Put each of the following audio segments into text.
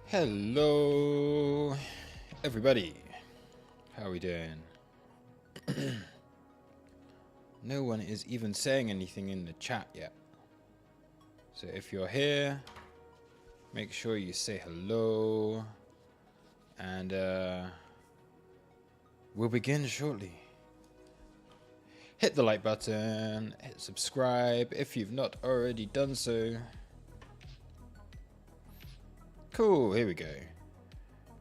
Hello, everybody. How are we doing? No one is even saying anything in the chat yet. So if you're here, make sure you say hello. And we'll begin shortly. Hit the like button, hit subscribe if you've not already done so. Cool, here we go.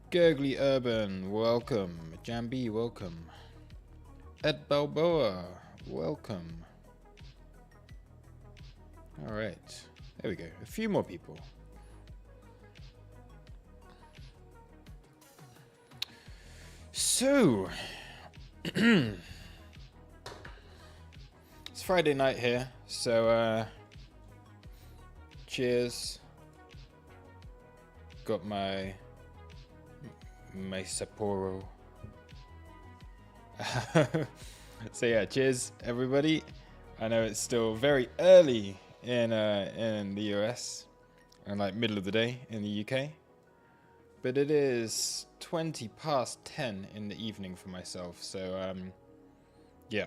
Gurgly Urban, welcome. Jambi, welcome. Ed Balboa, welcome. Alright, there we go. A few more people. So, it's Friday night here, so cheers. Got my Sapporo. So yeah, cheers everybody. I know it's still very early in the US and like middle of the day in the UK, but it is 20 past 10 in the evening for myself. So yeah,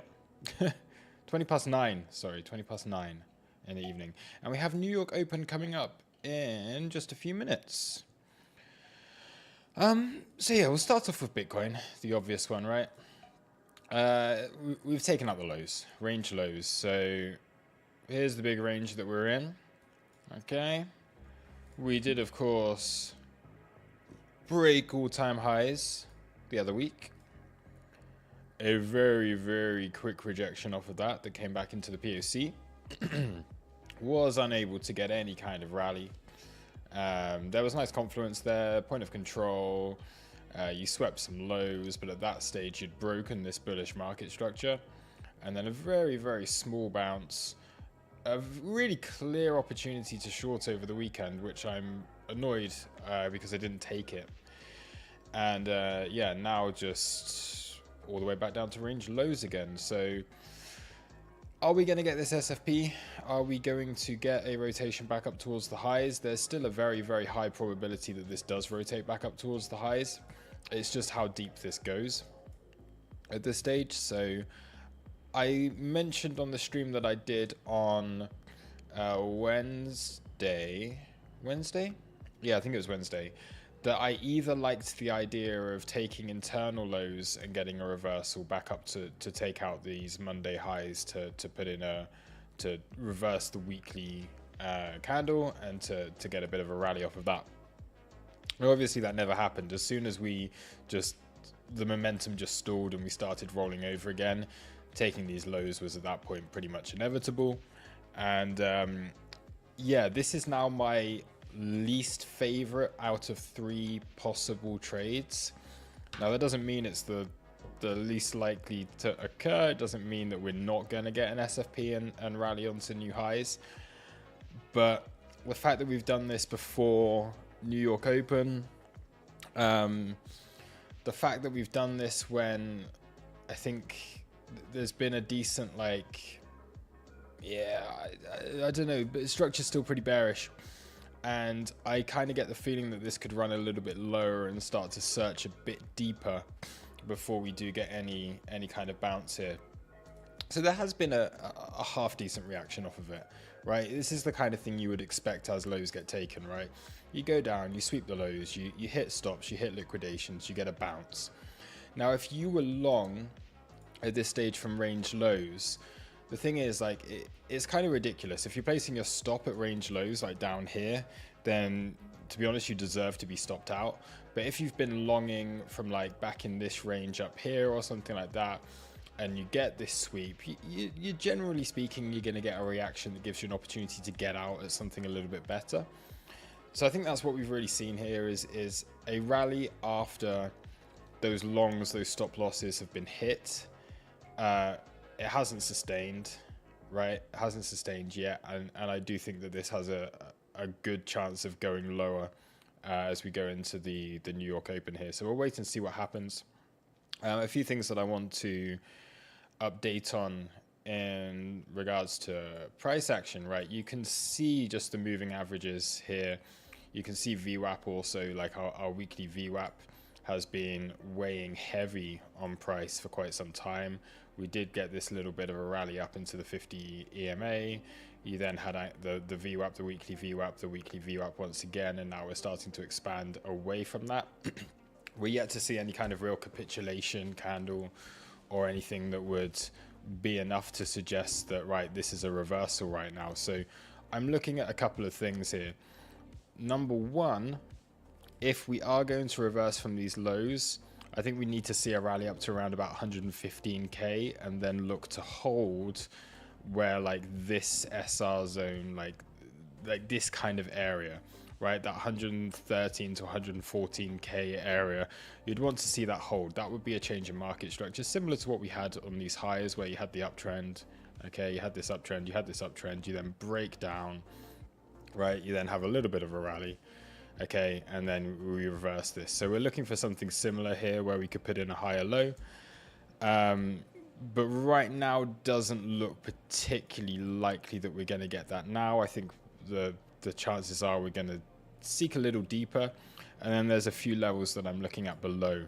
20 past 9. Sorry, 20 past 9 in the evening, and we have New York Open coming up in just a few minutes. So yeah, we'll start off with Bitcoin, the obvious one, right? We've taken out the lows, range lows. So here's the big range that we're in. Okay. We did, of course, break all-time highs the other week. A very, very quick rejection off of that came back into the POC. Was unable to get any kind of rally. There was nice confluence there, point of control. You swept some lows, but at that stage you'd broken this bullish market structure, and then a very, very small bounce, a really clear opportunity to short over the weekend, which I'm annoyed because I didn't take it. And yeah, now just all the way back down to range lows again. So are we going to get this SFP? Are we going to get a rotation back up towards the highs? There's still a very, very high probability that this does rotate back up towards the highs. It's just how deep this goes at this stage. So I mentioned on the stream that I did on Wednesday? Yeah, I think it was Wednesday. That I either liked the idea of taking internal lows and getting a reversal back up to take out these Monday highs to put in to reverse the weekly candle and to get a bit of a rally off of that. Now, obviously that never happened. As soon as the momentum just stalled and we started rolling over again, taking these lows was at that point pretty much inevitable. And yeah, this is now my least favorite out of 3 possible trades. Now that doesn't mean it's the least likely to occur. It doesn't mean that we're not going to get an SFP and rally onto new highs, but the fact that we've done this before New York Open, the fact that we've done this when I think there's been a decent, like, yeah, I don't know, but the structure's still pretty bearish. And I kind of get the feeling that this could run a little bit lower and start to search a bit deeper before we do get any kind of bounce here. So there has been a half decent reaction off of it, right? This is the kind of thing you would expect as lows get taken, right? You go down, you sweep the lows, you hit stops, you hit liquidations, you get a bounce. Now, if you were long at this stage from range lows, the thing is, like, it's kind of ridiculous. If you're placing your stop at range lows, like down here, then to be honest, you deserve to be stopped out. But if you've been longing from like back in this range up here or something like that, and you get this sweep, you generally speaking, you're going to get a reaction that gives you an opportunity to get out at something a little bit better. So I think that's what we've really seen here is a rally after those longs, those stop losses have been hit. It hasn't sustained, right? It hasn't sustained yet, and I do think that this has a good chance of going lower as we go into the New York Open here. So we'll wait and see what happens. A few things that I want to update on in regards to price action, right? You can see just the moving averages here. You can see VWAP also, like our weekly VWAP has been weighing heavy on price for quite some time. We did get this little bit of a rally up into the 50 EMA. You then had the VWAP, the weekly VWAP once again, and now we're starting to expand away from that. We're yet to see any kind of real capitulation candle or anything that would be enough to suggest that, right, this is a reversal right now. So I'm looking at a couple of things here. Number one, if we are going to reverse from these lows, I think we need to see a rally up to around about 115k and then look to hold where like this SR zone, like this kind of area, right? That 113 to 114k area, you'd want to see that hold. That would be a change in market structure, similar to what we had on these highs where you had the uptrend. Okay, you had this uptrend, you then break down, right? You then have a little bit of a rally. Okay, and then we reverse this. So we're looking for something similar here where we could put in a higher low. But right now doesn't look particularly likely that we're going to get that now. I think the chances are we're going to seek a little deeper. And then there's a few levels that I'm looking at below.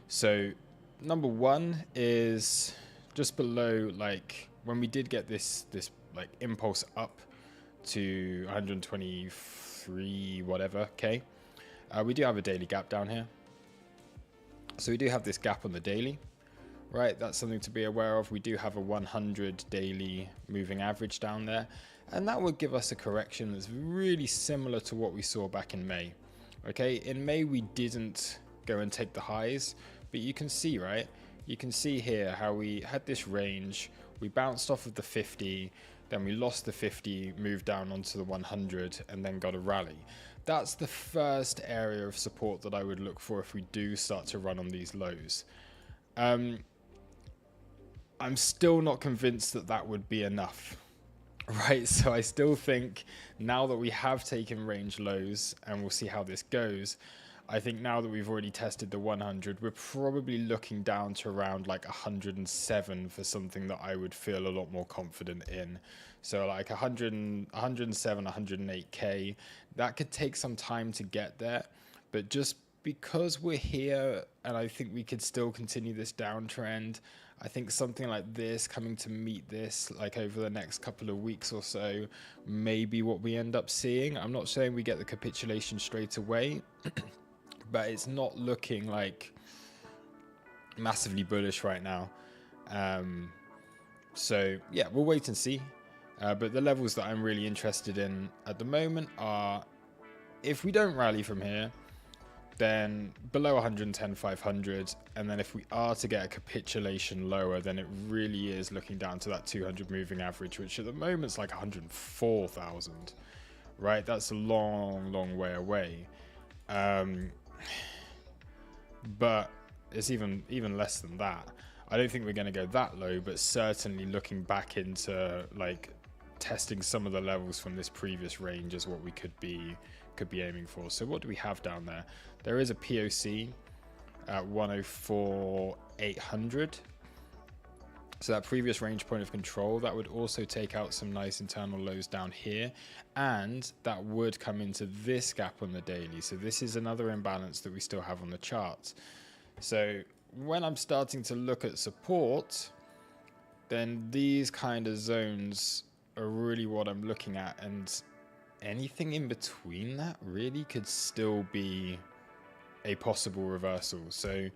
So number one is just below, like when we did get this like impulse up to 123 whatever k, we do have a daily gap down here. So we do have this gap on the daily, right? That's something to be aware of. We do have a 100 daily moving average down there, and that would give us a correction that's really similar to what we saw back in May. Okay, in May we didn't go and take the highs, but you can see, right? You can see here how we had this range, we bounced off of the 50, then we lost the 50, moved down onto the 100, and then got a rally. That's the first area of support that I would look for if we do start to run on these lows. I'm still not convinced that that would be enough, right? So I still think now that we have taken range lows, and we'll see how this goes, I think now that we've already tested the 100, we're probably looking down to around like 107 for something that I would feel a lot more confident in. So like 107, 108k, that could take some time to get there, but just because we're here and I think we could still continue this downtrend, I think something like this coming to meet this like over the next couple of weeks or so may be what we end up seeing. I'm not saying we get the capitulation straight away, but it's not looking like massively bullish right now. So yeah, we'll wait and see. But the levels that I'm really interested in at the moment are, if we don't rally from here, then below 110, 500. And then if we are to get a capitulation lower, then it really is looking down to that 200 moving average, which at the moment is like 104,000, right? That's a long, long way away. But it's even less than that. I don't think we're going to go that low, but certainly looking back into like testing some of the levels from this previous range is what we could be aiming for. So what do we have down there? There is a POC at 104,800. So that previous range point of control, that would also take out some nice internal lows down here, and that would come into this gap on the daily. So this is another imbalance that we still have on the charts. So when I'm starting to look at support, then these kind of zones are really what I'm looking at, and anything in between that really could still be a possible reversal. So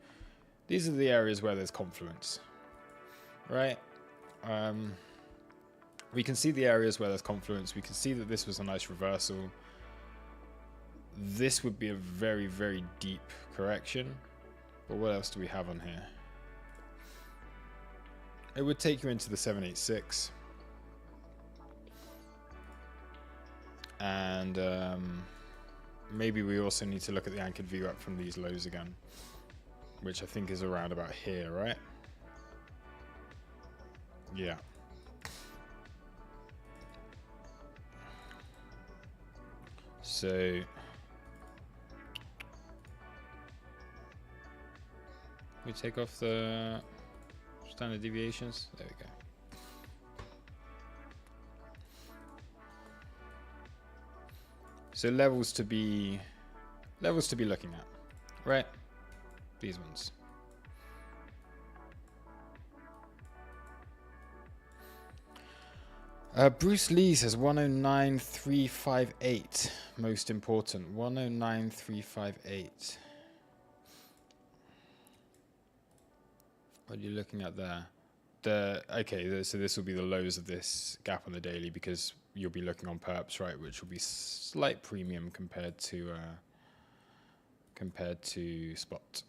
these are the areas where there's confluence, right? We can see the areas where there's confluence. We can see that this was a nice reversal. This would be a very, very deep correction. But what else do we have on here? It would take you into the 786. And maybe we also need to look at the anchored VWAP from these lows again, which I think is around about here, right? Yeah. So we take off the standard deviations. There we go. So levels to be looking at, right? These ones. Bruce Lee says 109358. Most important, 109358. What are you looking at there? Okay, so this will be the lows of this gap on the daily, because you'll be looking on perps, right, which will be slight premium compared to spot.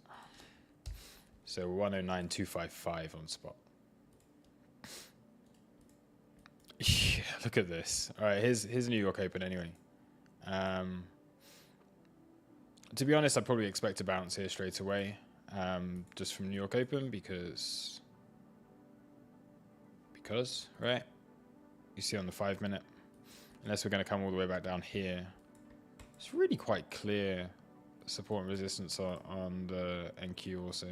So 109255 on spot. Yeah, look at this. All right, here's New York Open anyway. To be honest, I'd probably expect a bounce here straight away, just from New York Open, because right? You see on the 5 minute, unless we're going to come all the way back down here, it's really quite clear support and resistance on the NQ also.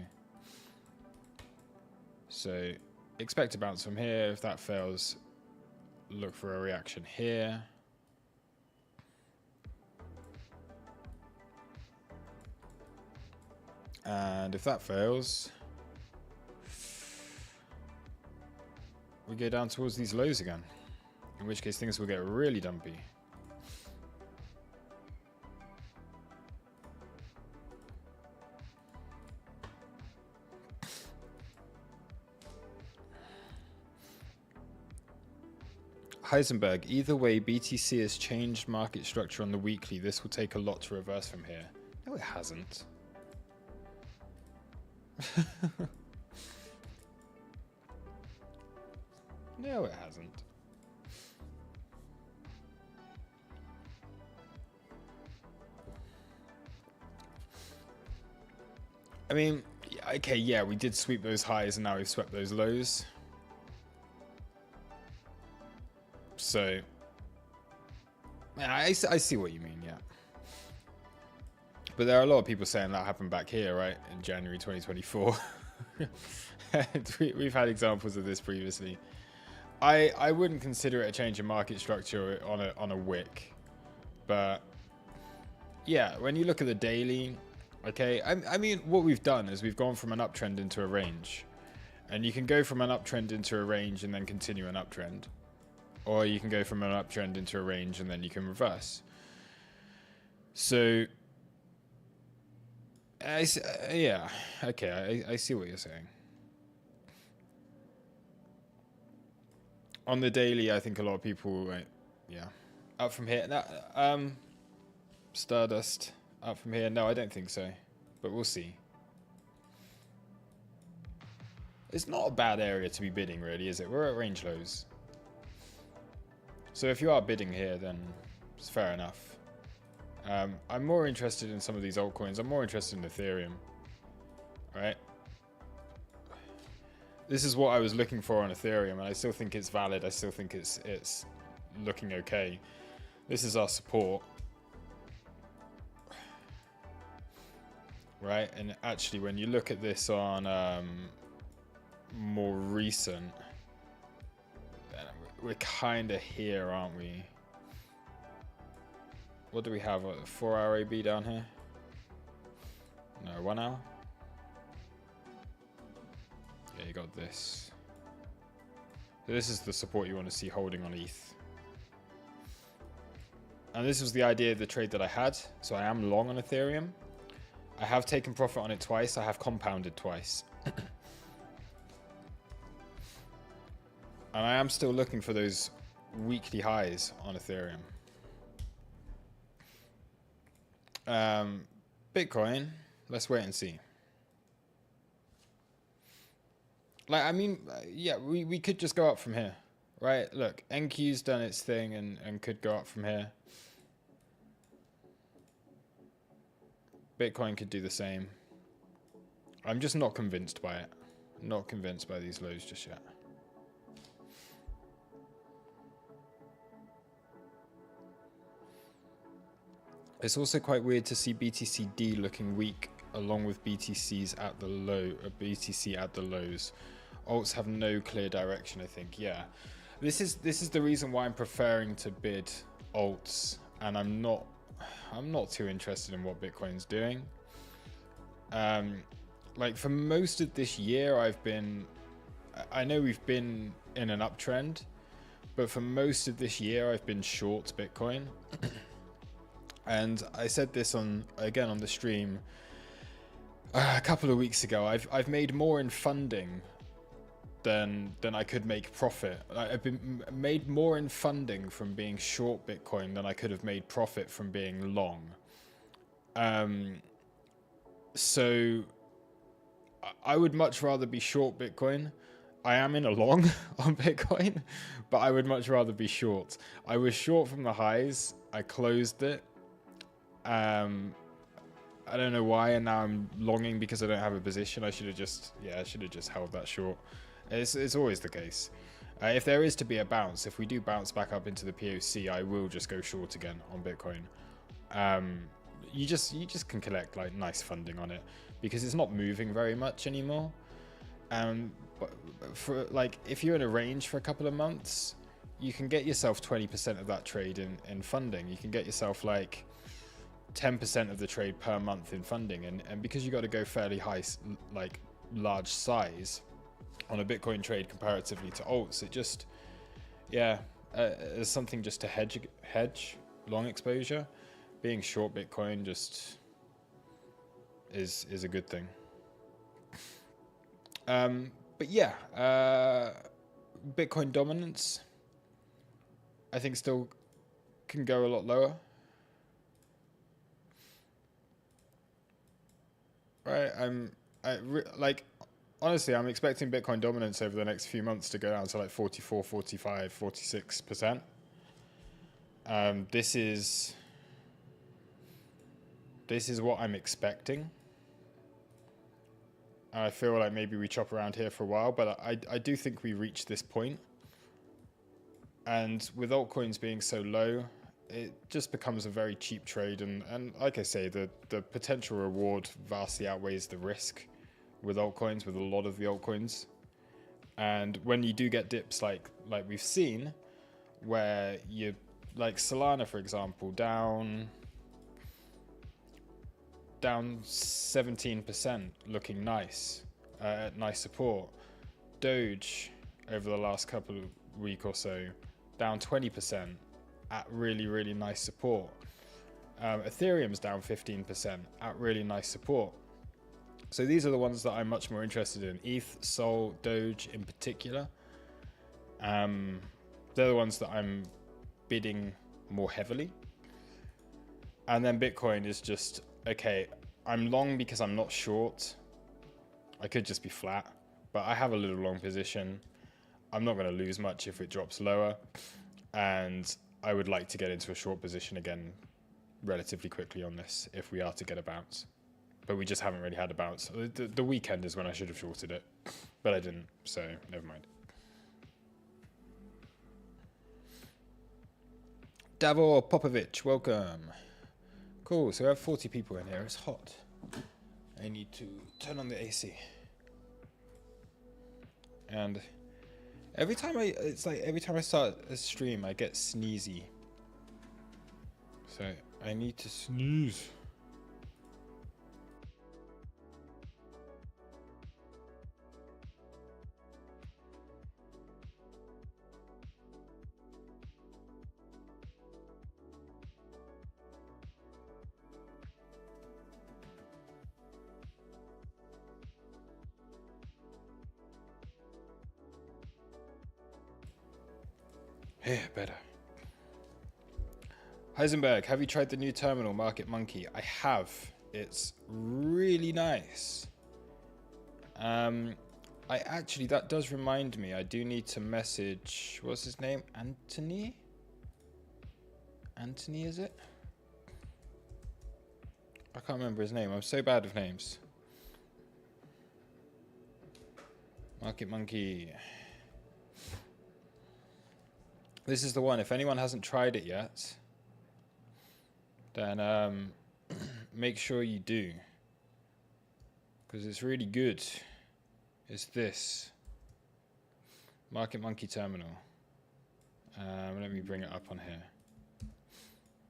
So expect a bounce from here. If that fails, look for a reaction here. And if that fails, we go down towards these lows again, in which case things will get really dumpy. Heisenberg, either way, BTC has changed market structure on the weekly. This will take a lot to reverse from here. No, it hasn't. No, it hasn't. I mean, okay, yeah, we did sweep those highs and now we've swept those lows. So, yeah, I see what you mean, yeah. But there are a lot of people saying that happened back here, right, in January 2024. We've had examples of this previously. I wouldn't consider it a change in market structure on a wick, but yeah, when you look at the daily, okay, I mean, what we've done is we've gone from an uptrend into a range, and you can go from an uptrend into a range and then continue an uptrend, or you can go from an uptrend into a range and then you can reverse. So, yeah, okay, I see what you're saying. On the daily, I think a lot of people, right, yeah, up from here. Now, Stardust, up from here. No, I don't think so, but we'll see. It's not a bad area to be bidding, really, is it? We're at range lows. So if you are bidding here, then it's fair enough. I'm more interested in some of these altcoins. I'm more interested in Ethereum, right? This is what I was looking for on Ethereum, and I still think it's valid. I still think it's looking okay. This is our support, right? And actually, when you look at this on more recent, we're kind of here, aren't we? What do we have? A 4-hour AB down here? No, 1 hour? Yeah, you got this. So this is the support you want to see holding on ETH. And this was the idea of the trade that I had. So I am long on Ethereum. I have taken profit on it twice. I have compounded twice. And I am still looking for those weekly highs on Ethereum. Bitcoin, let's wait and see. Like, I mean, yeah, we could just go up from here, right? Look, NQ's done its thing and could go up from here. Bitcoin could do the same. I'm just not convinced by it. Not convinced by these lows just yet. It's also quite weird to see BTCD looking weak along with BTCs at the low, BTC at the lows. Alts have no clear direction, I think. Yeah, this is the reason why I'm preferring to bid alts, and I'm not I'm not too interested in what Bitcoin's doing. Like for most of this year, I know we've been in an uptrend, but for most of this year, I've been short Bitcoin. And I said this again on the stream a couple of weeks ago. I've made more in funding than I could make profit. I've been made more in funding from being short Bitcoin than I could have made profit from being long. So I would much rather be short Bitcoin. I am in a long on Bitcoin, but I would much rather be short. I was short from the highs. I closed it. I don't know why, and now I'm longing because I don't have a position. I should have just held that short. It's always the case. If there is to be a bounce, if we do bounce back up into the POC, I will just go short again on Bitcoin. You just can collect like nice funding on it because it's not moving very much anymore. But for like if you're in a range for a couple of months, you can get yourself 20% of that trade in funding. You can get yourself like 10% of the trade per month in funding, and because you got to go fairly high, like large size on a Bitcoin trade comparatively to alts, it just there's something just to hedge long exposure. Being short Bitcoin just is a good thing. But yeah, Bitcoin dominance I think still can go a lot lower. Right, honestly, I'm expecting Bitcoin dominance over the next few months to go down to like 44, 45, 46%. This is what I'm expecting. I feel like maybe we chop around here for a while, but I do think we reached this point. And with altcoins being so low, it just becomes a very cheap trade. And like I say, the potential reward vastly outweighs the risk with altcoins, with a lot of the altcoins. And when you do get dips like we've seen, where you, like Solana, for example, down 17%, looking nice, at nice support. Doge over the last couple of week or so, down 20% at really, really nice support. Ethereum's down 15% at really nice support. So these are the ones that I'm much more interested in. ETH, Sol, Doge in particular. They're the ones that I'm bidding more heavily. And then Bitcoin is just, okay, I'm long because I'm not short. I could just be flat, but I have a little long position. I'm not going to lose much if it drops lower. And I would like to get into a short position again relatively quickly on this if we are to get a bounce. But we just haven't really had a bounce. The weekend is when I should have shorted it, but I didn't, so never mind. Davor Popovic, welcome. Cool, so we have 40 people in here. It's hot. I need to turn on the AC. And every time I start a stream, I get sneezy. So I need to sneeze. Yeah, better. Heisenberg, have you tried the new terminal, Market Monkey? I have. It's really nice. That does remind me, I do need to message, what's his name? Anthony, is it? I can't remember his name. I'm so bad with names. Market Monkey. This is the one. If anyone hasn't tried it yet, then make sure you do, because it's really good. It's this Market Monkey terminal. Let me bring it up on here.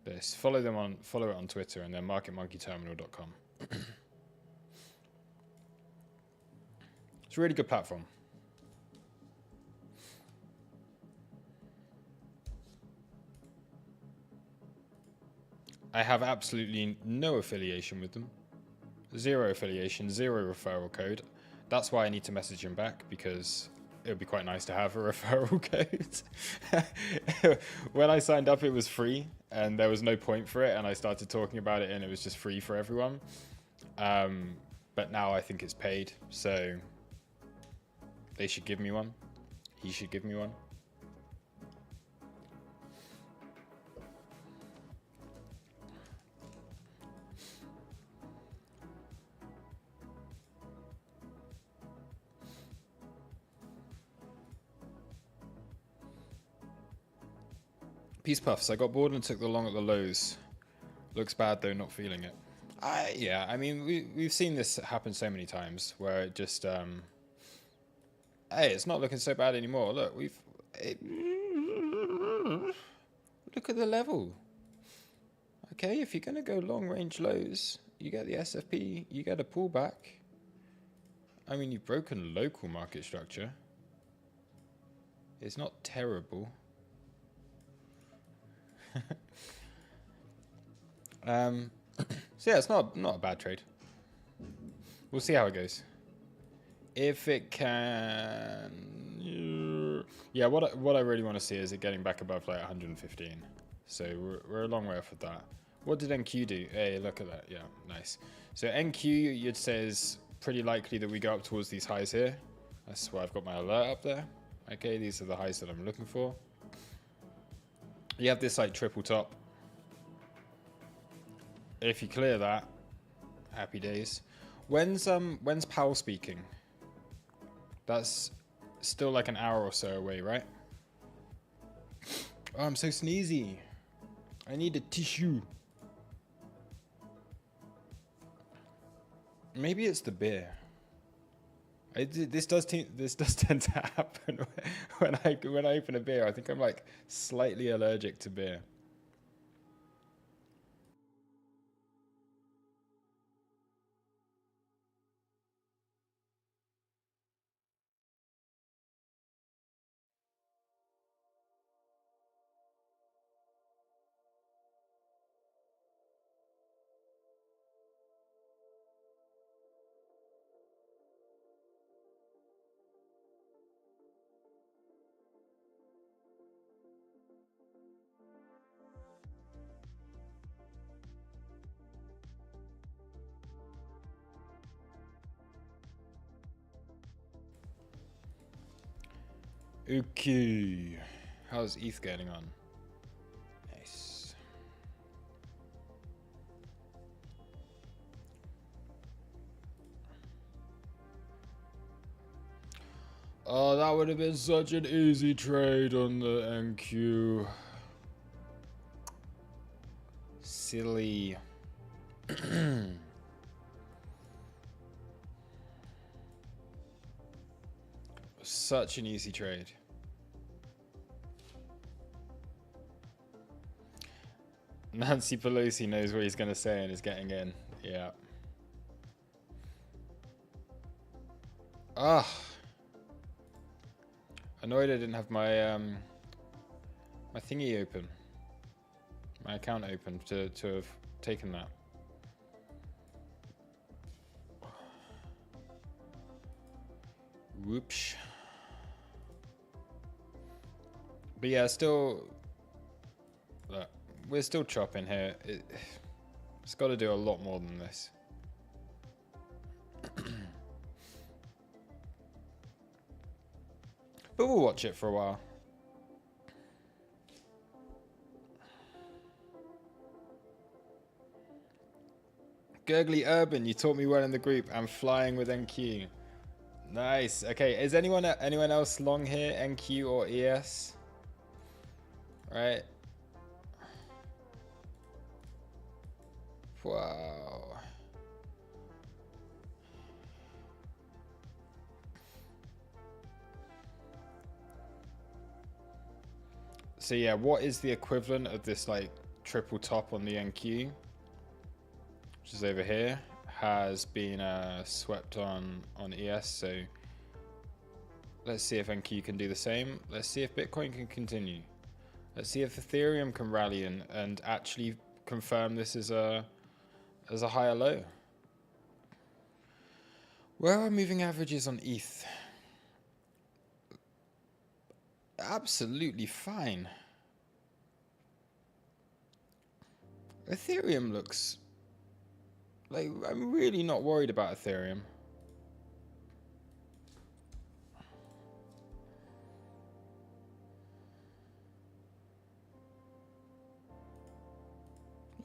this. Follow it on Twitter and then marketmonkeyterminal.com. It's a really good platform. I have absolutely no affiliation with them. Zero affiliation, zero referral code. That's why I need to message him back, because it would be quite nice to have a referral code. When I signed up, it was free and there was no point for it. And I started talking about it and it was just free for everyone. But now I think it's paid. So they should give me one. He should give me one. Peace Puffs, I got bored and took the long at the lows. Looks bad though, not feeling it. Yeah, I mean, we've seen this happen so many times where it just, hey, it's not looking so bad anymore. Look, look at the level. Okay, if you're going to go long range lows, you get the SFP, you get a pullback. I mean, you've broken local market structure. It's not terrible. So yeah, it's not a bad trade. We'll see how it goes. If it can, yeah. What I really want to see is it getting back above like 115. So we're a long way off of that. What did NQ do? Hey, look at that. Yeah, nice. So NQ, you'd say is pretty likely that we go up towards these highs here. That's why I've got my alert up there. Okay, these are the highs that I'm looking for. You have this like triple top. If you clear that, happy days. When's Powell speaking? That's still like an hour or so away, right? Oh, I'm so sneezy. I need a tissue. Maybe it's the beer. This does tend to happen when I open a beer. I think I'm like slightly allergic to beer. Okay, how's ETH getting on? Nice. Oh, that would have been such an easy trade on the NQ. Silly. Such an easy trade. Nancy Pelosi knows what he's going to say and is getting in. Yeah. Ah. Annoyed I didn't have my my thingy open. My account open to have taken that. Whoops. But yeah, still, look, we're still chopping here. It's got to do a lot more than this. But we'll watch it for a while. Gurgly Urban, you taught me well in the group. I'm flying with NQ. Nice. Okay, is anyone else long here? NQ or ES? Right. Wow. So yeah, what is the equivalent of this like triple top on the NQ, which is over here, has been swept on ES. So let's see if NQ can do the same. Let's see if Bitcoin can continue. Let's see if Ethereum can rally and actually confirm this as a higher low. Where are moving averages on ETH? Absolutely fine. Ethereum looks like, I'm really not worried about Ethereum.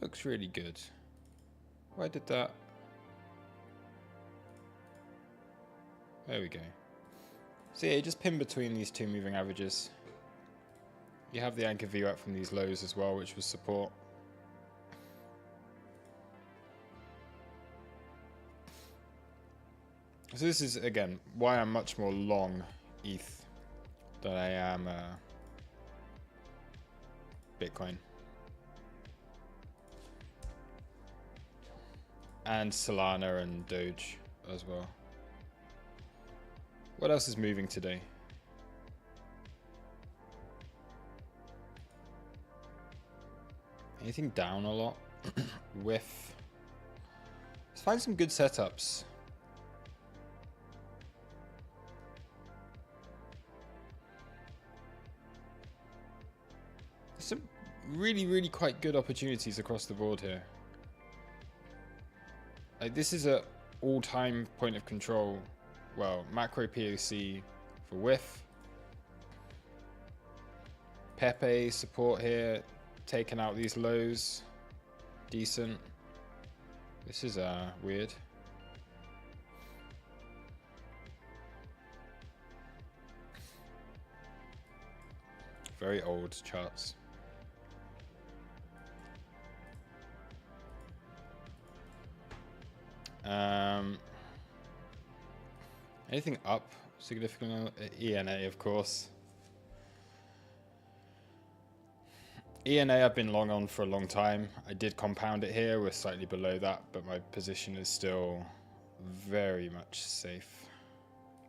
Looks really good. Why did that? There we go. So yeah, you just pin between these two moving averages. You have the anchor VWAP from these lows as well, which was support. So this is, again, why I'm much more long ETH than I am Bitcoin. And Solana and Doge as well. What else is moving today? Anything down a lot? Whiff. Let's find some good setups. Some really quite good opportunities across the board here. Like, this is a all-time point of control. Well, macro POC for whiff. Pepe support here, taking out these lows. Decent. This is weird. Very old charts. Anything up significantly? ENA, of course. ENA I've been long on for a long time. I did compound it here. We're slightly below that, but my position is still very much safe.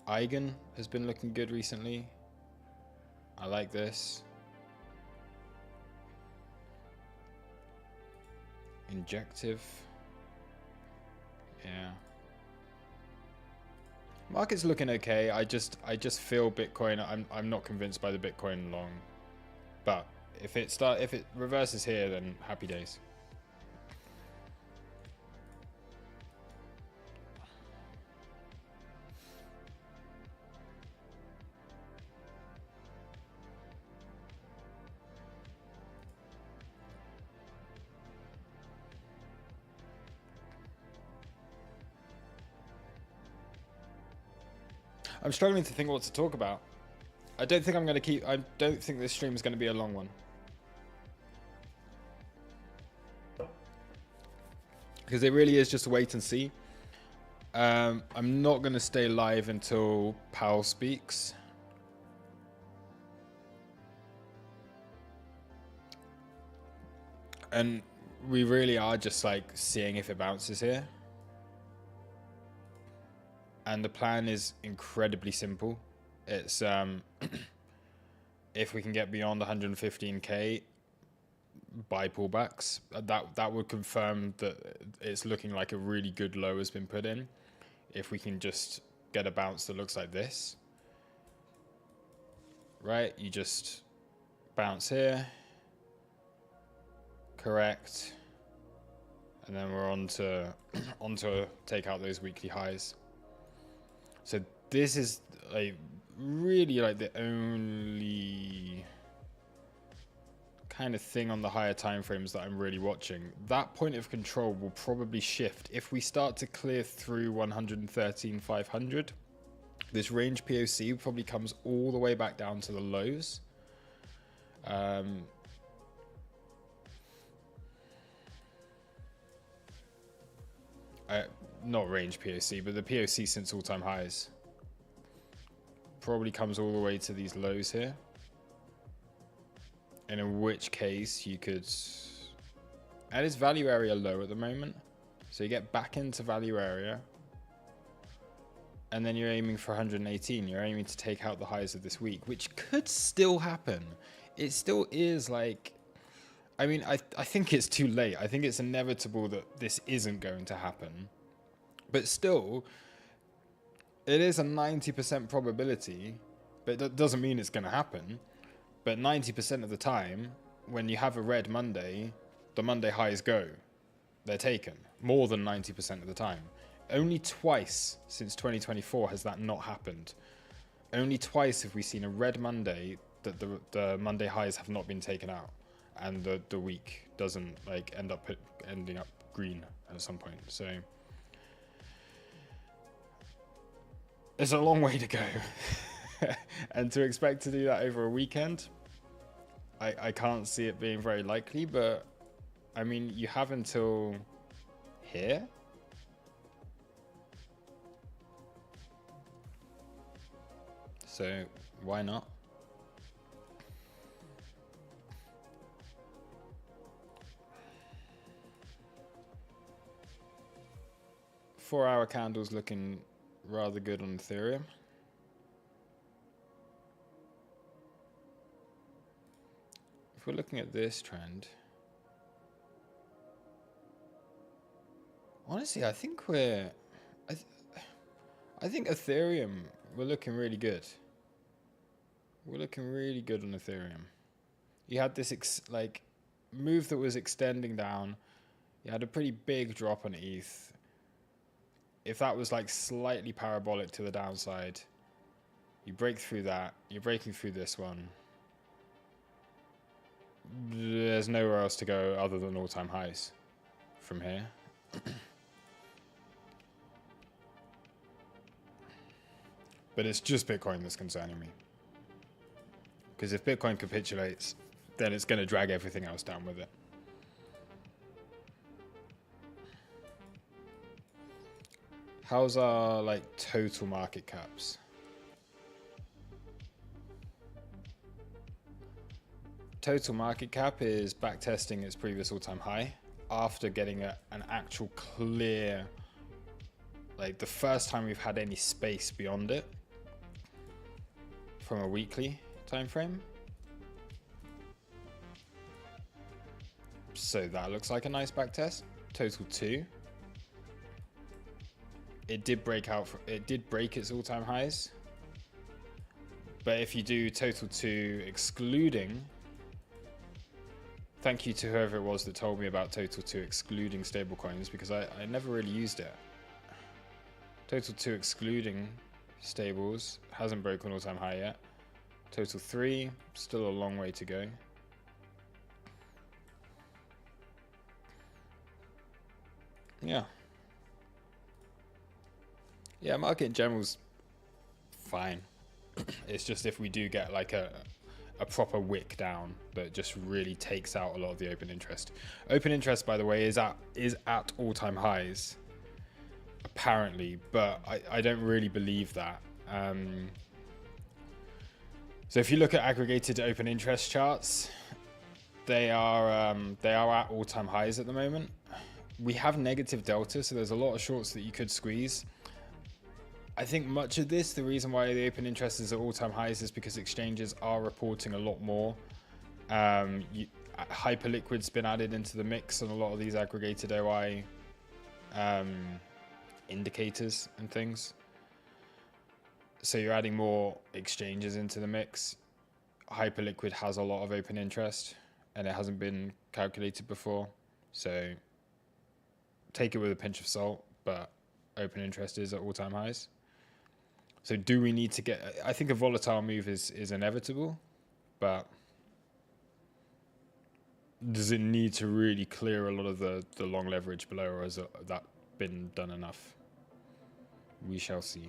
Eigen has been looking good recently. I like this. Injective. Yeah. Market's looking okay. I just feel Bitcoin. I'm not convinced by the Bitcoin long, but if it reverses here, then happy days. I'm struggling to think what to talk about. I don't think this stream is going to be a long one. Because it really is just a wait and see. I'm not going to stay live until Powell speaks. And we really are just like seeing if it bounces here. And the plan is incredibly simple. It's if we can get beyond 115k, buy pullbacks. That would confirm that it's looking like a really good low has been put in. If we can just get a bounce that looks like this, right? You just bounce here, correct, and then we're on to take out those weekly highs. So this is like really like the only kind of thing on the higher time frames that I'm really watching. That point of control will probably shift if we start to clear through 113,500. This range POC probably comes all the way back down to the lows. Not range POC, but the POC since all-time highs probably comes all the way to these lows here. And in which case you could and it's value area low at the moment. So you get back into value area, and then you're aiming for 118. You're aiming to take out the highs of this week, which could still happen. It still is like, I mean, I think it's too late. I think it's inevitable that this isn't going to happen. But still, it is a 90% probability, but that doesn't mean it's going to happen. But 90% of the time, when you have a red Monday, the Monday highs go. They're taken. More than 90% of the time. Only twice since 2024 has that not happened. Only twice have we seen a red Monday that the Monday highs have not been taken out, and the week doesn't like ending up green at some point. So it's a long way to go. And to expect to do that over a weekend, I can't see it being very likely. But I mean, you have until here. So why not? Four-hour candles looking rather good on Ethereum. If we're looking at this trend, honestly, I think I think Ethereum, we're looking really good. We're looking really good on Ethereum. You had this move that was extending down. You had a pretty big drop on ETH. If that was like slightly parabolic to the downside, you break through that. You're breaking through this one. There's nowhere else to go other than all-time highs from here. But it's just Bitcoin that's concerning me. Because if Bitcoin capitulates, then it's going to drag everything else down with it. How's our total market caps? Total market cap is backtesting its previous all-time high after getting an actual clear, the first time we've had any space beyond it from a weekly time frame. So that looks like a nice backtest. Total 2. It did break its all-time highs. But if you do total 2 excluding, thank you to whoever it was that told me about total 2 excluding stablecoins, because I never really used it. Total 2 excluding stables hasn't broken all-time high yet. Total 3, still a long way to go. Yeah, market in general's fine. It's just if we do get a proper wick down that just really takes out a lot of the open interest. Open interest, by the way, is at all-time highs, apparently, but I don't really believe that. So if you look at aggregated open interest charts, they are at all-time highs at the moment. We have negative delta, so there's a lot of shorts that you could squeeze. I think much of this, the reason why the open interest is at all-time highs is because exchanges are reporting a lot more. Hyperliquid's been added into the mix on a lot of these aggregated OI indicators and things. So you're adding more exchanges into the mix. Hyperliquid has a lot of open interest, and it hasn't been calculated before. So take it with a pinch of salt, but open interest is at all-time highs. So do we need to get... I think a volatile move is inevitable, but does it need to really clear a lot of the long leverage below, or has that been done enough? We shall see.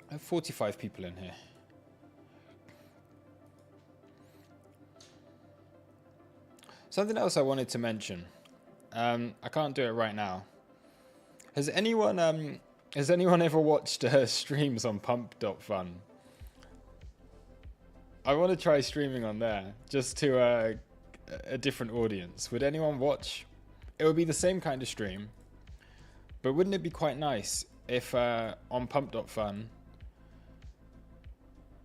I have 45 people in here. Something else I wanted to mention. I can't do it right now. Has anyone ever watched streams on pump.fun? I want to try streaming on there just to a different audience. Would anyone watch? It would be the same kind of stream, but wouldn't it be quite nice if on Pump.fun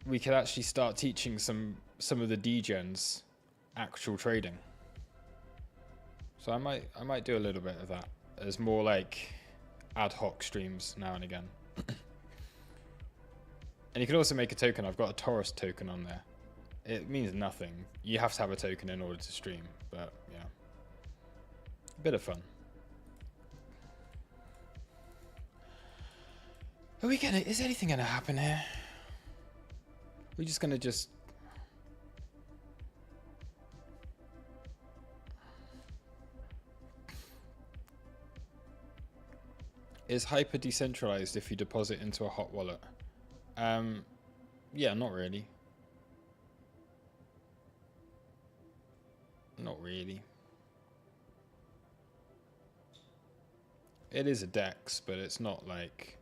we could actually start teaching some of the degens actual trading? So I might do a little bit of that as more like ad hoc streams now and again. And you can also make a token. I've got a Taurus token on there. It means nothing. You have to have a token in order to stream, but yeah, a bit of fun. Are we gonna? Is anything gonna happen here? We're just gonna just. Is hyper decentralized if you deposit into a hot wallet? Yeah, not really. Not really. It is a DEX, but it's not like...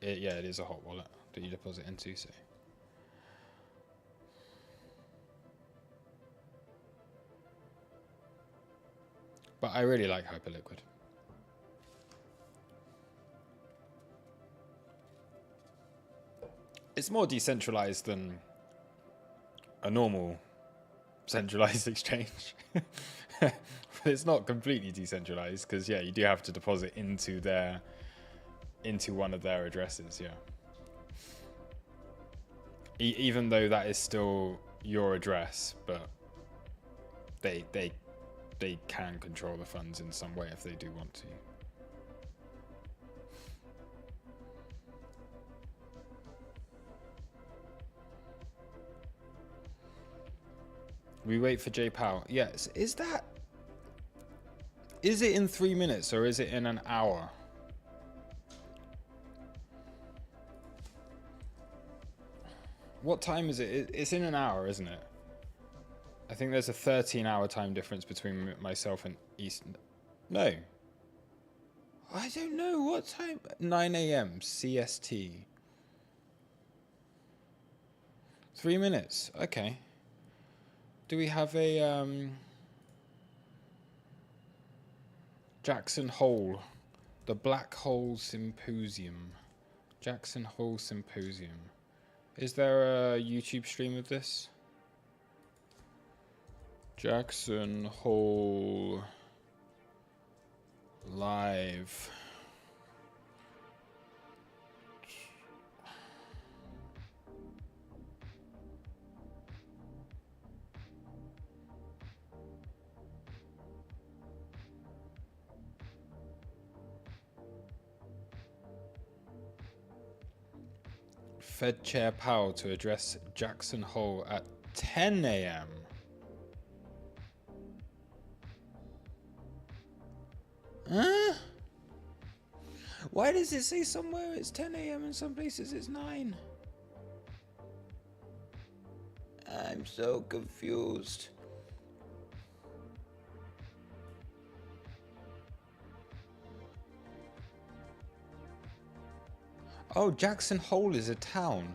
yeah, it is a hot wallet that you deposit into, so... But I really like Hyperliquid. It's more decentralized than a normal centralized exchange. But it's not completely decentralized because, yeah, you do have to deposit into one of their addresses, yeah. Even though that is still your address, but they can control the funds in some way if they do want to. We wait for J Powell. Yes, is it in 3 minutes or is it in an hour? What time is it? It's in an hour, isn't it? I think there's a 13-hour time difference between myself and Eastern. No. I don't know. What time? 9 a.m. CST. 3 minutes. Okay. Do we have a Jackson Hole, the Black Hole Symposium, Jackson Hole Symposium. Is there a YouTube stream of this? Jackson Hole live. Fed Chair Powell to address Jackson Hole at 10 a.m. Huh? Why does it say somewhere it's 10 a.m. and some places it's 9? I'm so confused. Oh, Jackson Hole is a town.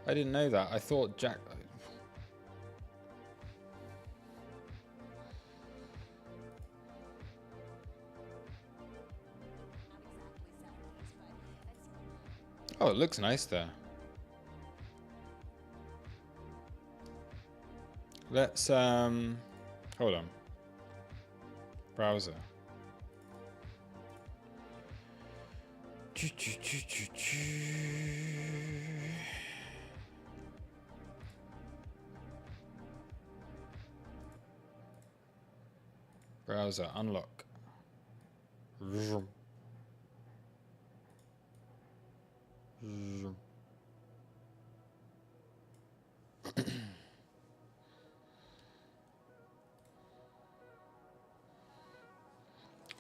I didn't know that. I thought Oh, it looks nice there. Let's hold on. Browser. Browser unlock.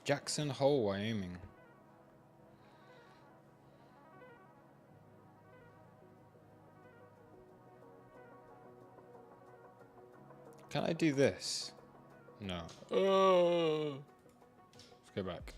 Jackson Hole, Wyoming. Can I do this? No. Oh. Let's go back.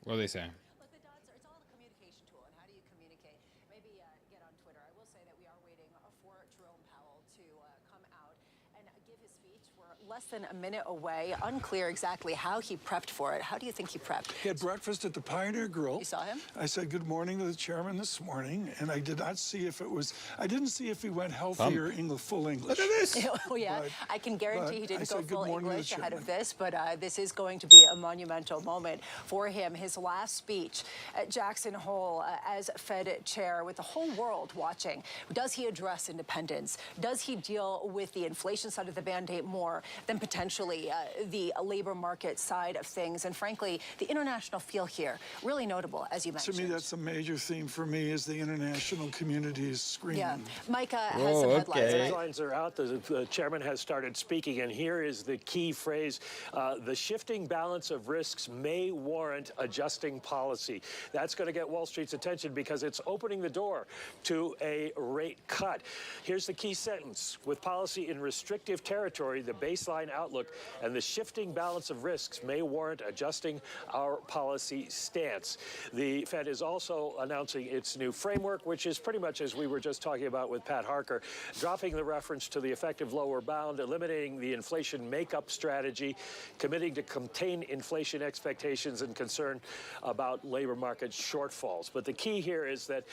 What are they saying? Look, the dots, it's all the communication tool. And how do you communicate? Maybe get on Twitter. I will say that we are waiting for Jerome Powell to come out and give his speech. We're less than a minute away. Unclear exactly how he prepped for it. How do you think he prepped? He had breakfast at the Pioneer Grill. You saw him? I said good morning to the chairman this morning, and I did not see if it was, I didn't see if he went healthy or full English. Look at this. Oh, yeah. But- I can guarantee he didn't go good full morning to the English ahead of chairman. this, but this is going to be a monumental moment for him. His last speech at Jackson Hole as Fed chair, with the whole world watching. Does he address independence? Does he deal with the inflation side of the mandate more than potentially the labor market side of things? And frankly, the international feel here, really notable, as you mentioned. To me, that's a major theme for me, is the international community is screaming. Yeah. Micah has Whoa, some headlines. okay. Right? Headlines are out. The chairman has started speaking, and here is the key phrase. The shifting balance of risks may warrant adjusting policy. That's going to get Wall Street's attention because it's opening the door to a rate cut. Here's the key sentence. With policy in restrictive territory, the baseline outlook and the shifting balance of risks may warrant adjusting our policy stance. The Fed is also announcing its new framework, which is pretty much as we were just talking about with Pat Harker, dropping the reference to the effective lower bound, eliminating the inflation makeup strategy, committing to contain inflation expectations and concern about labor market shortfalls. But the key here is that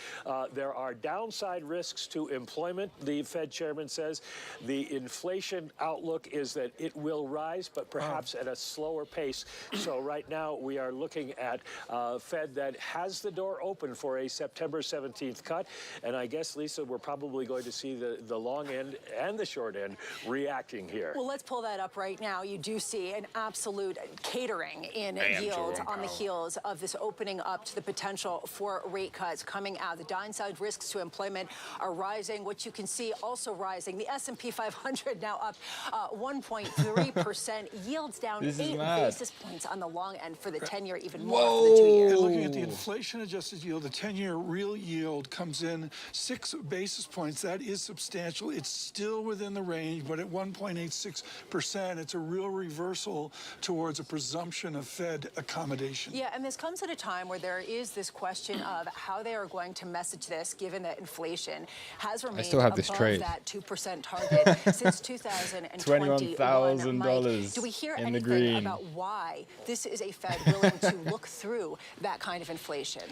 there are downside risks to employment. The Fed chairman says the inflation outlook is that it will rise, but perhaps at a slower pace. So right now we are looking at Fed that has the door open for a September 17th cut. And I guess, Lisa, we're probably going to see the long end and the short end reacting here. Well, let's pull that up right now. You do see an absolute catering in yields on the heels of this opening up to the potential for rate cuts coming out. The downside risks to employment are rising. What you can see also rising. The S&P 500 now up 1.3%. Yields down 8 basis points on the long end for the 10-year, even more for the 2-year. And looking at the inflation-adjusted yield, the 10-year real yield comes in 6 basis points. That is substantial. It's still within the range, but at 1.86%, it's a real reversal towards a presumption of Fed accommodation. Yeah, and this comes at a time where there is this question of how they are going to message this, given that inflation has remained above that 2% target since 2021. $21,000 Do we hear in the anything green about why this is a Fed willing to look through that kind of inflation?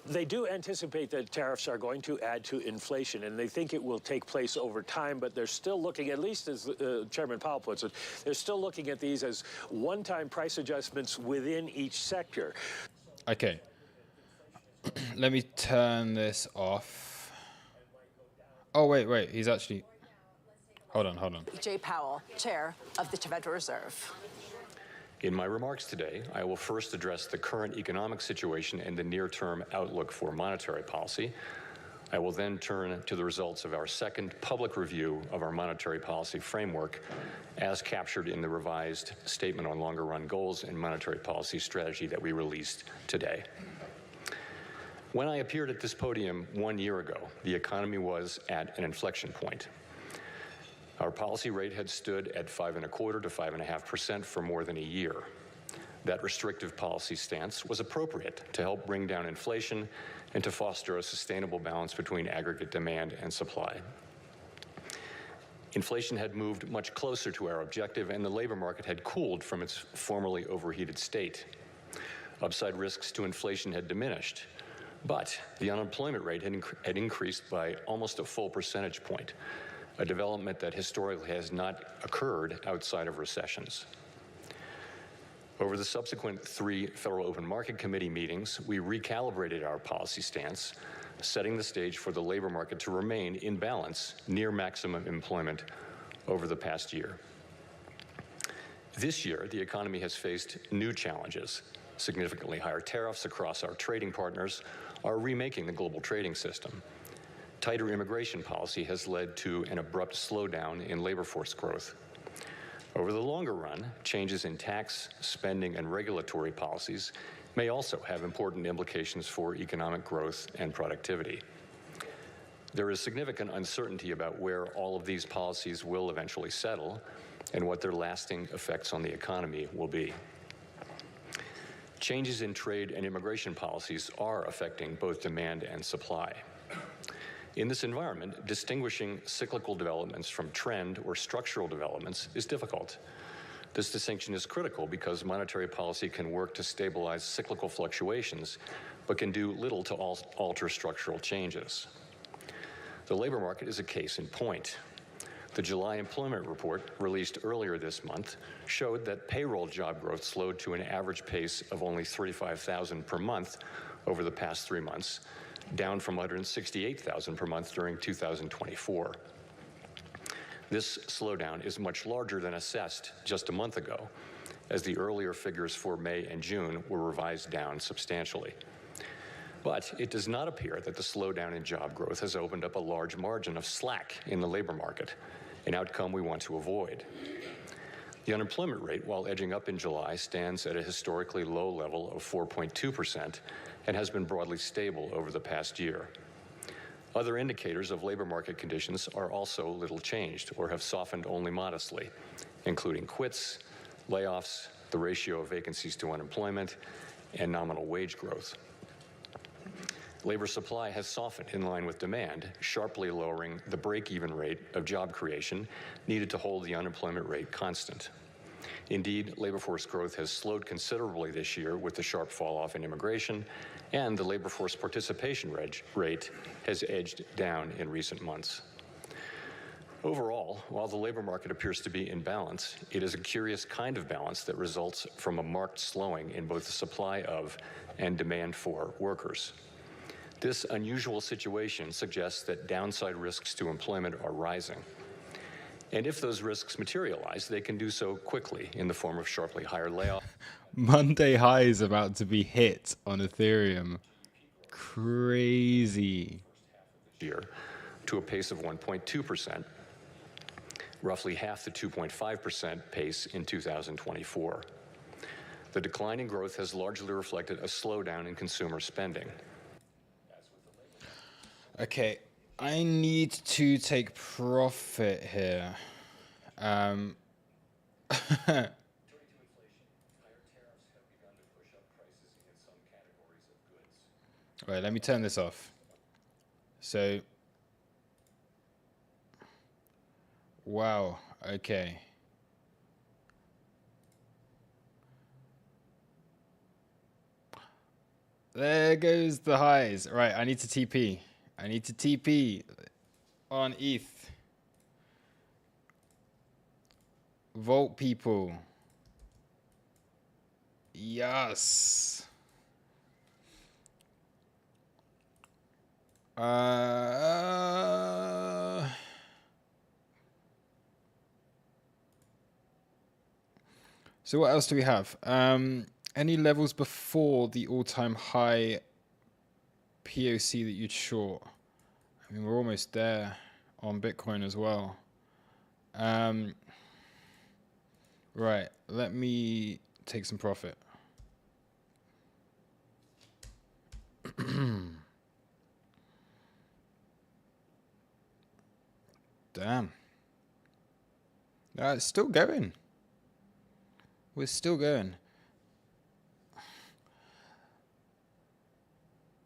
They do anticipate that tariffs are going to add to inflation, and they think it will take place over time, but they're still looking, at least as Chairman Powell puts it, they're still looking at these as one-time price adjustments within each sector. Okay. Let me turn this off. Oh, wait. He's actually... Hold on. Jay Powell, chair of the Federal Reserve. In my remarks today, I will first address the current economic situation and the near-term outlook for monetary policy. I will then turn to the results of our second public review of our monetary policy framework, as captured in the revised Statement on Longer-Run Goals and Monetary Policy Strategy that we released today. When I appeared at this podium 1 year ago, the economy was at an inflection point. Our policy rate had stood at 5.25% to 5.5% for more than a year. That restrictive policy stance was appropriate to help bring down inflation and to foster a sustainable balance between aggregate demand and supply. Inflation had moved much closer to our objective, and the labor market had cooled from its formerly overheated state. Upside risks to inflation had diminished, but the unemployment rate had increased by almost a full percentage point, a development that historically has not occurred outside of recessions. Over the subsequent 3 Federal Open Market Committee meetings, we recalibrated our policy stance, setting the stage for the labor market to remain in balance near maximum employment over the past year. This year, the economy has faced new challenges. Significantly higher tariffs across our trading partners are remaking the global trading system. Tighter immigration policy has led to an abrupt slowdown in labor force growth. Over the longer run, changes in tax, spending, and regulatory policies may also have important implications for economic growth and productivity. There is significant uncertainty about where all of these policies will eventually settle and what their lasting effects on the economy will be. changes in trade and immigration policies are affecting both demand and supply. In this environment, distinguishing cyclical developments from trend or structural developments is difficult. This distinction is critical because monetary policy can work to stabilize cyclical fluctuations, but can do little to alter structural changes. The labor market is a case in point. The July employment report, released earlier this month, showed that payroll job growth slowed to an average pace of only 35,000 per month over the past 3 months, down from 168,000 per month during 2024. This slowdown is much larger than assessed just a month ago, as the earlier figures for May and June were revised down substantially. But it does not appear that the slowdown in job growth has opened up a large margin of slack in the labor market, an outcome we want to avoid. The unemployment rate, while edging up in July, stands at a historically low level of 4.2% and has been broadly stable over the past year. Other indicators of labor market conditions are also little changed or have softened only modestly, including quits, layoffs, the ratio of vacancies to unemployment, and nominal wage growth. Labor supply has softened in line with demand, sharply lowering the break-even rate of job creation needed to hold the unemployment rate constant. Indeed, labor force growth has slowed considerably this year with the sharp fall-off in immigration, and the labor force participation rate has edged down in recent months. Overall, while the labor market appears to be in balance, it is a curious kind of balance that results from a marked slowing in both the supply of and demand for workers. This unusual situation suggests that downside risks to employment are rising. And if those risks materialize, they can do so quickly in the form of sharply higher layoffs. Monday high is about to be hit on Ethereum. Crazy. Year to a pace of 1.2%, roughly half the 2.5% pace in 2024. The decline in growth has largely reflected a slowdown in consumer spending. Okay, I need to take profit here. Wait, let me turn this off. So, wow, okay. There goes the highs. Right, I need to TP. I need to TP on ETH. Vote people. Yes. So what else do we have? Any levels before the all-time high POC that you'd short? I mean, we're almost there on Bitcoin as well. Right, let me take some profit. Damn. It's still going. We're still going.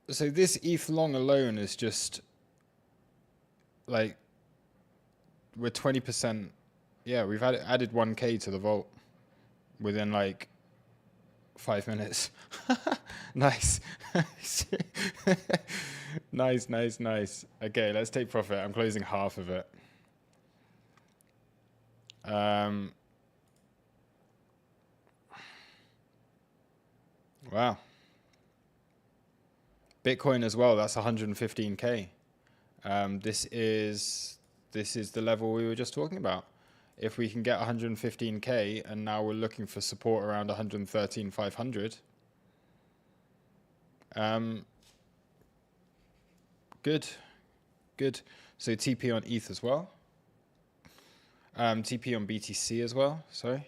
So this ETH long alone is just like we're 20%. Yeah, we've added 1K to the vault within like 5 minutes. Nice. Nice. Okay, let's take profit. I'm closing half of it. Wow. Bitcoin as well, that's 115K. This is the level we were just talking about. If we can get 115K and now we're looking for support around 113,500. Good. So TP on ETH as well. TP on BTC as well, sorry.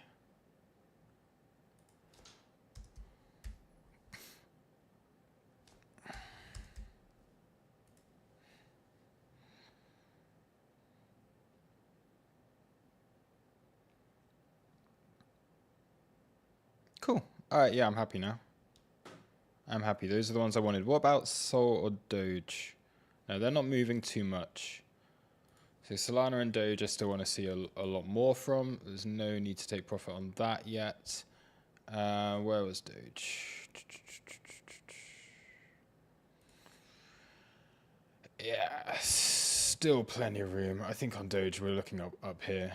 Cool. All right, yeah, I'm happy now. I'm happy. Those are the ones I wanted. What about Sol or Doge? No, they're not moving too much. So Solana and Doge I still want to see a lot more from. There's no need to take profit on that yet. Where was Doge? Yeah, still plenty of room. I think on Doge we're looking up here.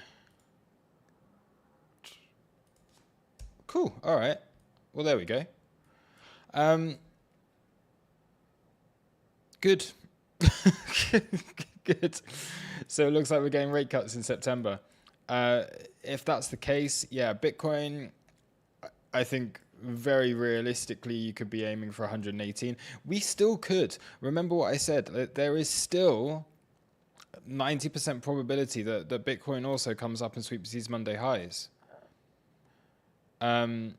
Cool. All right. Well, there we go. Good. Good. So it looks like we're getting rate cuts in September. If that's the case, yeah, Bitcoin, I think very realistically you could be aiming for 118. We still could. Remember what I said, there is still 90% probability that Bitcoin also comes up and sweeps these Monday highs. And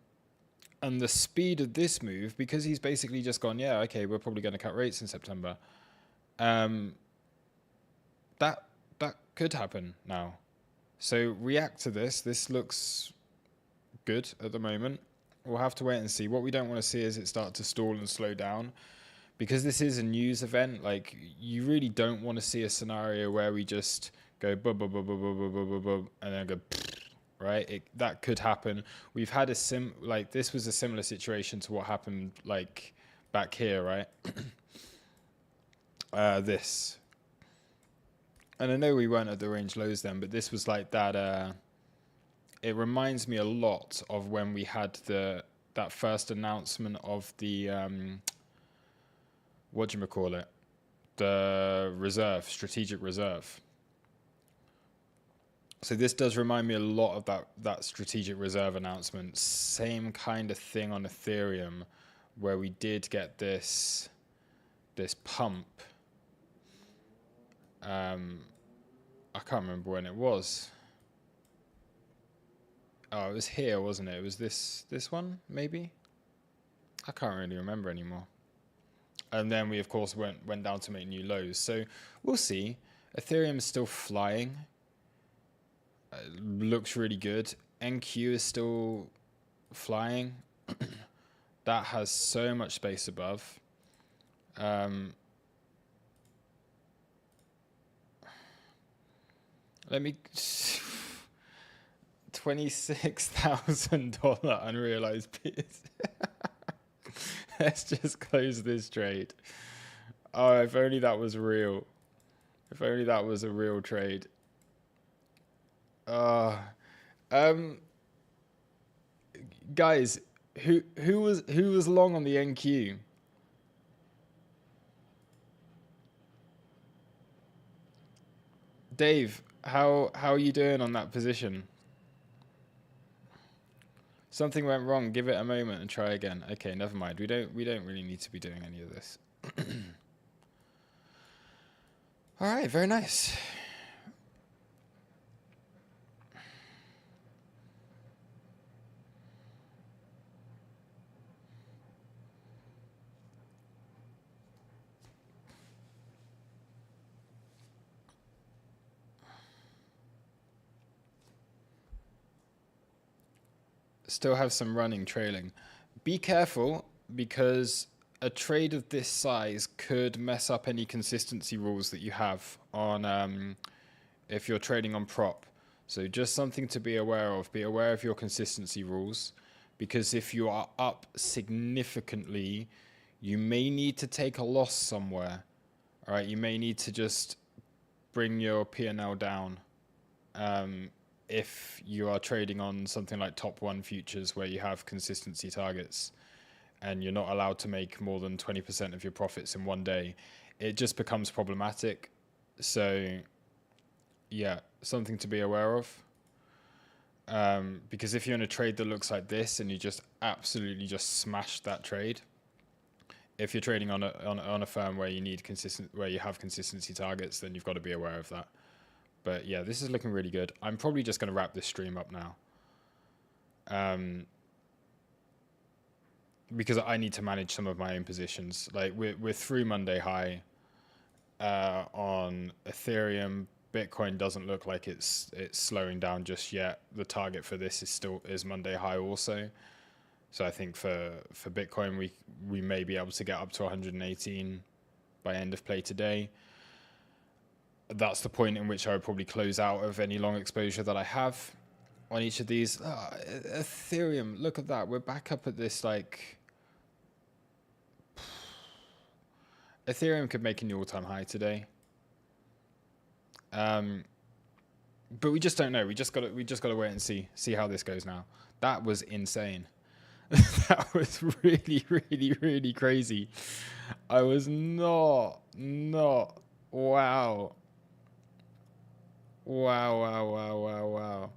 the speed of this move, because he's basically just gone, yeah, okay, we're probably going to cut rates in September. That could happen now. So react to this. This looks good at the moment. We'll have to wait and see. What we don't want to see is it start to stall and slow down, because this is a news event. Like, you really don't want to see a scenario where we just go bub bub bub bub bub bub bub bub and then go right. That could happen. We've had this was a similar situation to what happened like back here, right? This. And I know we weren't at the range lows then, but this was like that. It reminds me a lot of when we had that first announcement of the the strategic reserve. So this does remind me a lot of that strategic reserve announcement. Same kind of thing on Ethereum, where we did get this pump. I can't remember when it was. Oh, it was here, wasn't it? It was this one, maybe? I can't really remember anymore. And then we, of course, went down to make new lows. So we'll see. Ethereum is still flying. Looks really good. NQ is still flying. That has so much space above. Let me... $26,000 unrealized piece. Let's just close this trade. Oh, if only that was real. If only that was a real trade. Guys, who was long on the NQ? Dave, how are you doing on that position? Something went wrong. Give it a moment and try again. Okay, never mind. We don't really need to be doing any of this. All right, very nice. Still have some running trailing. Be careful, because a trade of this size could mess up any consistency rules that you have on if you're trading on prop. So just something to be aware of. Be aware of your consistency rules, because if you are up significantly, you may need to take a loss somewhere. All right, you may need to just bring your P&L down. If you are trading on something like top 1 futures, where you have consistency targets and you're not allowed to make more than 20% of your profits in one day, it just becomes problematic. So yeah, something to be aware of. Because if you're in a trade that looks like this and you just absolutely just smash that trade, if you're trading on a firm where you need where you have consistency targets, then you've got to be aware of that. But yeah, this is looking really good. I'm probably just going to wrap this stream up now. Because I need to manage some of my own positions. Like, we're through Monday high on Ethereum. Bitcoin doesn't look like it's slowing down just yet. The target for this is Monday high also. So I think for Bitcoin, we may be able to get up to 118 by end of play today. That's the point in which I would probably close out of any long exposure that I have on each of these. Ethereum, look at that. We're back up at this, like... Ethereum could make a new all-time high today. But we just don't know. We just gotta wait and see how this goes now. That was insane. That was really, really, really crazy. I was not, wow. Wow.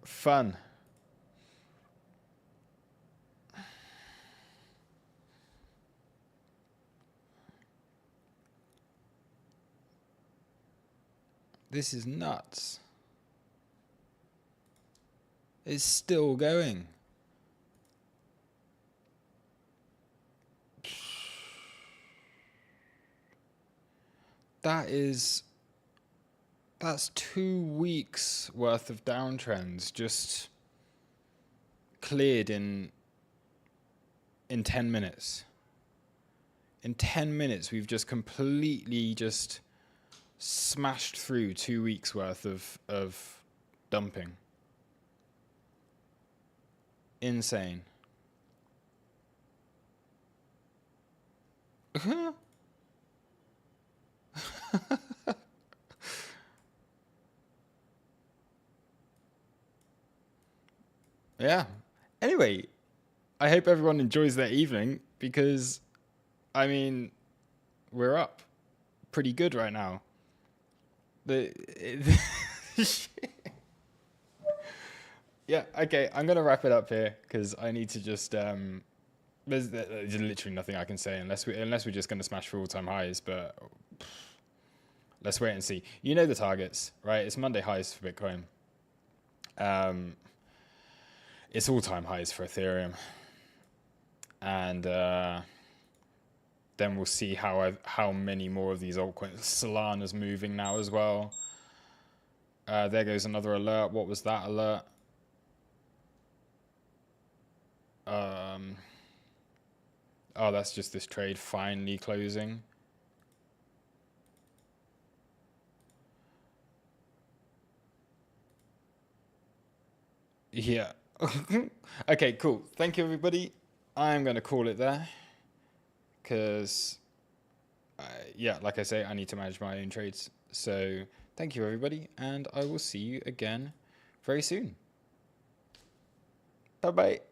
Fun. This is nuts. It's still going. That's 2 weeks worth of downtrends just cleared in 10 minutes. In 10 minutes, we've just completely just smashed through 2 weeks worth of dumping. Insane. Yeah. Anyway, I hope everyone enjoys their evening because, I mean, we're up pretty good right now. Yeah, okay, I'm going to wrap it up here because I need to just... there's literally nothing I can say unless we're just going to smash for all-time highs, but let's wait and see. You know the targets, right? It's Monday highs for Bitcoin. It's all-time highs for Ethereum. And then we'll see how many more of these altcoins. Solana's moving now as well. There goes another alert. What was that alert? Oh, that's just this trade finally closing. Yeah. Okay, cool. Thank you, everybody. I'm going to call it there because, yeah, like I say, I need to manage my own trades. So thank you, everybody, and I will see you again very soon. Bye-bye.